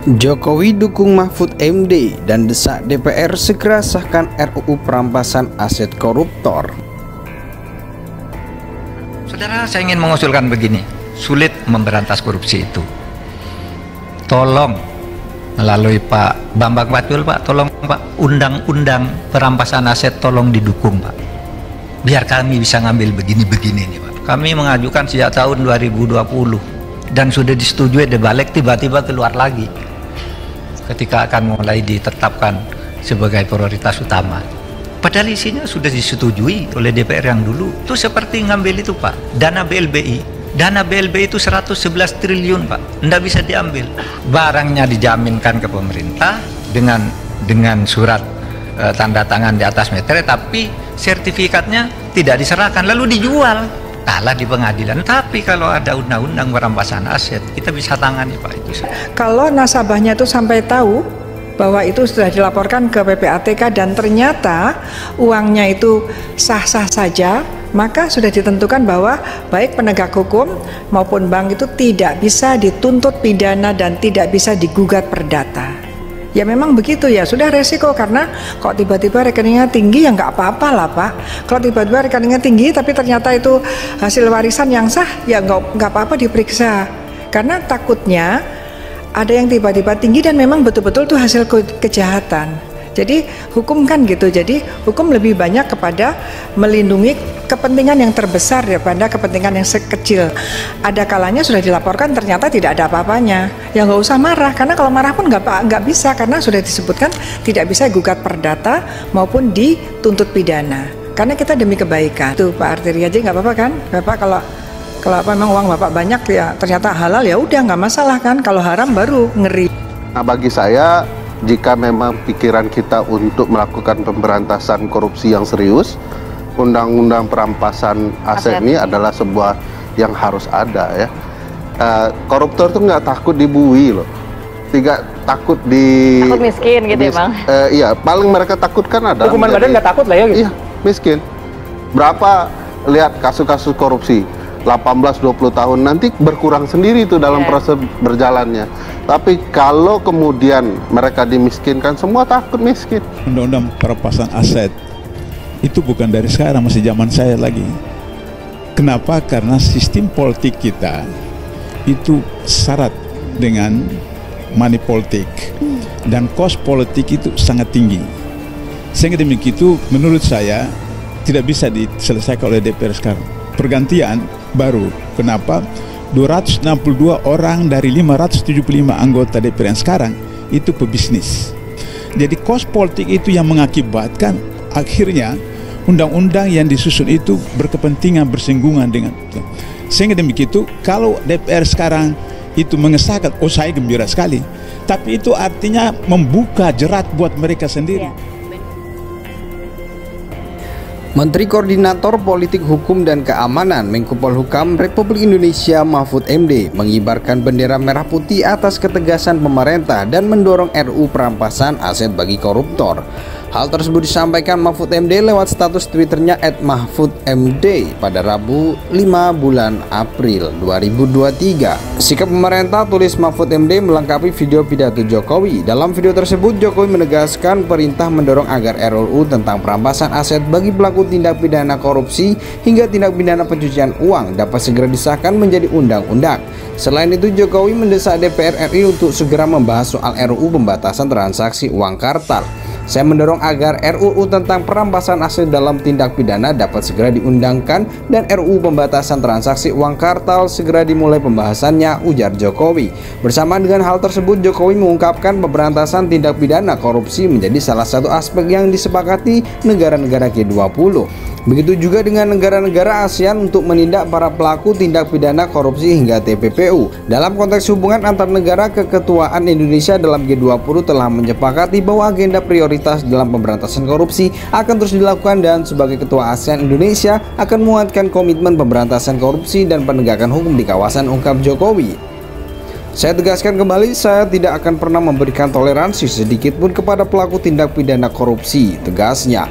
Jokowi dukung Mahfud MD dan desak DPR segera sahkan RUU perampasan aset koruptor. Saudara, saya ingin mengusulkan begini, sulit memberantas korupsi itu. Tolong melalui Pak Bambang Pacul, Pak, tolong Pak, undang-undang perampasan aset tolong didukung, Pak. Biar kami bisa ngambil begini-begini nih, Pak. Kami mengajukan sejak tahun 2020 dan sudah disetujui di balik, tiba-tiba keluar lagi ketika akan mulai ditetapkan sebagai prioritas utama. Padahal isinya sudah disetujui oleh DPR yang dulu. Itu seperti ngambil itu, Pak, dana BLBI. Dana BLBI itu 111 triliun, Pak. Nggak bisa diambil. Barangnya dijaminkan ke pemerintah dengan surat tanda tangan di atas meterai, tapi sertifikatnya tidak diserahkan, lalu dijual. Kalah di pengadilan. Tapi kalau ada undang-undang perampasan aset, kita bisa tangani, Pak, itu. Kalau nasabahnya itu sampai tahu bahwa itu sudah dilaporkan ke PPATK dan ternyata uangnya itu sah-sah saja, maka sudah ditentukan bahwa baik penegak hukum maupun bank itu tidak bisa dituntut pidana dan tidak bisa digugat perdata. Ya memang begitu, ya sudah resiko, karena kok tiba-tiba rekeningnya tinggi ya nggak apa-apa lah, Pak. Kalau tiba-tiba rekeningnya tinggi tapi ternyata itu hasil warisan yang sah, ya nggak apa-apa diperiksa. Karena takutnya ada yang tiba-tiba tinggi dan memang betul-betul itu hasil kejahatan. Jadi hukum kan gitu, jadi hukum lebih banyak kepada melindungi kepentingan yang terbesar daripada kepentingan yang sekecil. Ada kalanya sudah dilaporkan ternyata tidak ada apa-apanya, ya nggak usah marah, karena kalau marah pun nggak bisa, karena sudah disebutkan tidak bisa gugat perdata maupun dituntut pidana, karena kita demi kebaikan. Tuh Pak Arteria aja nggak apa-apa kan, Bapak kalau apa memang uang Bapak banyak ya ternyata halal, ya udah nggak masalah kan, kalau haram baru ngeri. Nah, bagi saya, jika memang pikiran kita untuk melakukan pemberantasan korupsi yang serius, undang-undang perampasan aset ini adalah sebuah yang harus ada, ya. Koruptor tuh nggak takut dibui loh, tidak takut takut miskin gitu ya, Bang? Iya, paling mereka takutkan adalah hukuman badan nggak takut lah ya gitu. Iya, miskin. Berapa lihat kasus-kasus korupsi 18-20 tahun nanti berkurang sendiri itu dalam proses berjalannya. Tapi kalau kemudian mereka dimiskinkan, semua takut miskin. Undang-undang perampasan aset itu bukan dari sekarang, masih zaman saya lagi. Kenapa? Karena sistem politik kita itu syarat dengan money politik dan cost politik itu sangat tinggi. Sehingga demikian itu menurut saya tidak bisa diselesaikan oleh DPR sekarang. Pergantian baru. Kenapa? 262 orang dari 575 anggota DPR yang sekarang itu pebisnis. Jadi kos politik itu yang mengakibatkan akhirnya undang-undang yang disusun itu berkepentingan bersinggungan dengan itu. Sehingga demikian itu kalau DPR sekarang itu mengesahkan, oh saya gembira sekali. Tapi itu artinya membuka jerat buat mereka sendiri. Menteri Koordinator Politik Hukum dan Keamanan Menko Polhukam Republik Indonesia Mahfud MD mengibarkan bendera merah putih atas ketegasan pemerintah dan mendorong RUU perampasan aset bagi koruptor. Hal tersebut disampaikan Mahfud MD lewat status Twitternya @mahfudmd pada Rabu 5 bulan April 2023. Sikap pemerintah, tulis Mahfud MD melengkapi video pidato Jokowi. Dalam video tersebut Jokowi menegaskan perintah mendorong agar RUU tentang perampasan aset bagi pelaku tindak pidana korupsi hingga tindak pidana pencucian uang dapat segera disahkan menjadi undang-undang. Selain itu Jokowi mendesak DPR RI untuk segera membahas soal RUU pembatasan transaksi uang kartal. Saya mendorong agar RUU tentang perampasan aset dalam tindak pidana dapat segera diundangkan dan RUU pembatasan transaksi uang kartal segera dimulai pembahasannya, ujar Jokowi. Bersamaan dengan hal tersebut, Jokowi mengungkapkan pemberantasan tindak pidana korupsi menjadi salah satu aspek yang disepakati negara-negara G20. Begitu juga dengan negara-negara ASEAN untuk menindak para pelaku tindak pidana korupsi hingga TPPU. Dalam konteks hubungan antar negara, keketuaan Indonesia dalam G20 telah menyepakati bahwa agenda prioritas dalam pemberantasan korupsi akan terus dilakukan dan sebagai ketua ASEAN, Indonesia akan menguatkan komitmen pemberantasan korupsi dan penegakan hukum di kawasan, ungkap Jokowi. Saya tegaskan kembali, saya tidak akan pernah memberikan toleransi sedikit pun kepada pelaku tindak pidana korupsi, tegasnya.